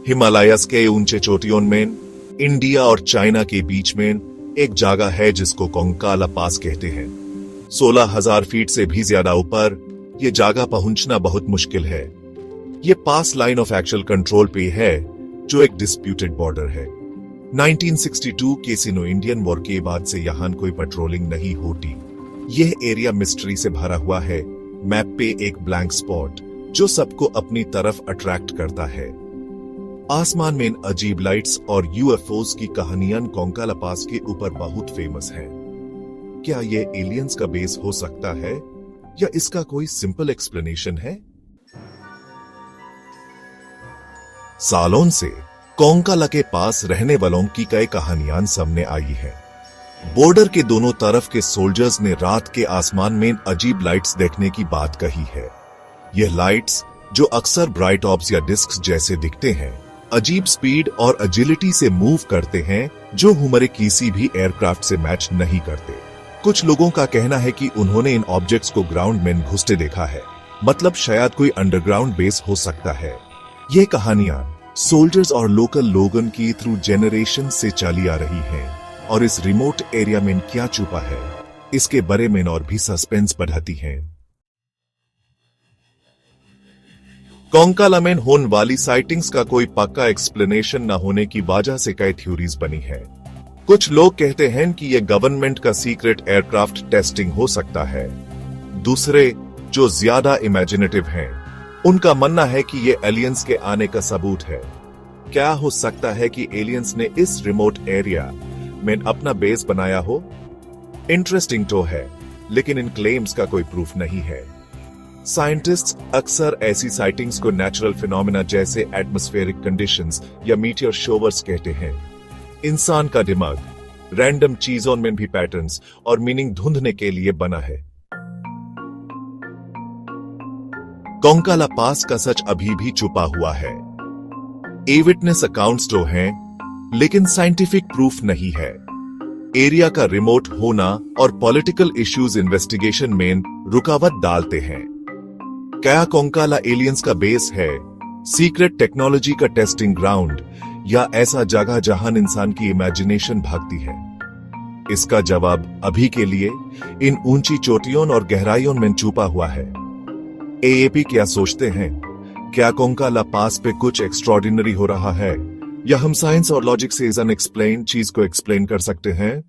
Himalayas के ऊंचे चोटियों में इंडिया और चाइना के बीच में एक जगह है जिसको कोंकाला पास कहते हैं। 16,000 फीट से भी ज्यादा ऊपर ये जगह पहुंचना बहुत मुश्किल है। ये पास लाइन ऑफ एक्चुअल कंट्रोल पे है, जो एक डिस्प्यूटेड बॉर्डर है। 1962 के सिनो इंडियन वॉर के बाद से यहां कोई पेट्रोलिंग नहीं होती। यह एरिया मिस्ट्री से भरा हुआ है, मैप पे एक ब्लैंक स्पॉट जो सबको अपनी तरफ अट्रैक्ट करता है। आसमान में अजीब लाइट्स और यूएफओस की कहानियां कोंकाला पास के ऊपर बहुत फेमस है। क्या ये एलियंस का बेस हो सकता है या इसका कोई सिंपल एक्सप्लेनेशन है? सालों से कोंकाला के पास रहने वालों की कई कहानियां सामने आई है। बॉर्डर के दोनों तरफ के सोल्जर्स ने रात के आसमान में अजीब लाइट्स देखने की बात कही है। यह लाइट्स, जो अक्सर ब्राइट ऑब्स या डिस्क्स जैसे दिखते हैं, अजीब स्पीड और एजिलिटी से मूव करते हैं, जो हमारे किसी भी एयरक्राफ्ट से मैच नहीं करते। कुछ लोगों का कहना है कि उन्होंने इन ऑब्जेक्ट्स को ग्राउंड में घुसते देखा है, मतलब शायद कोई अंडरग्राउंड बेस हो सकता है। ये कहानियां सोल्जर्स और लोकल लोगों की थ्रू जेनरेशन से चली आ रही हैं, और इस रिमोट एरिया में क्या छुपा है, इसके बारे में और भी सस्पेंस बढ़ाती है। कोंकाला में होने वाली साइटिंग्स का कोई पक्का एक्सप्लेनेशन न होने की वजह से कई थ्योरीज बनी है। कुछ लोग कहते हैं कि यह गवर्नमेंट का सीक्रेट एयरक्राफ्ट टेस्टिंग हो सकता है। दूसरे, जो ज्यादा इमेजिनेटिव हैं, उनका मानना है कि यह एलियंस के आने का सबूत है। क्या हो सकता है कि एलियंस ने इस रिमोट एरिया में अपना बेस बनाया हो? इंटरेस्टिंग तो है, लेकिन इन क्लेम्स का कोई प्रूफ नहीं है। साइंटिस्ट्स अक्सर ऐसी साइटिंग्स को नेचुरल फिनोमेना जैसे एटमॉस्फेरिक कंडीशंस या मीटियोर शोवर्स कहते हैं। इंसान का दिमाग रैंडम चीजों में भी पैटर्न्स और मीनिंग ढूंढने के लिए बना है। कोंकाला पास का सच अभी भी छुपा हुआ है। ए विटनेस अकाउंट्स तो हैं, लेकिन साइंटिफिक प्रूफ नहीं है। एरिया का रिमोट होना और पॉलिटिकल इश्यूज इन्वेस्टिगेशन में रुकावट डालते हैं। क्या कोंकाला एलियंस का बेस है, सीक्रेट टेक्नोलॉजी का टेस्टिंग ग्राउंड, या ऐसा जगह जहां इंसान की इमेजिनेशन भागती है? इसका जवाब अभी के लिए इन ऊंची चोटियों और गहराइयों में छुपा हुआ है। एएपी क्या सोचते हैं? क्या कोंकाला पास पे कुछ एक्स्ट्रॉर्डिनरी हो रहा है, या हम साइंस और लॉजिक से इस अनएक्सप्लेन्ड चीज को एक्सप्लेन कर सकते हैं?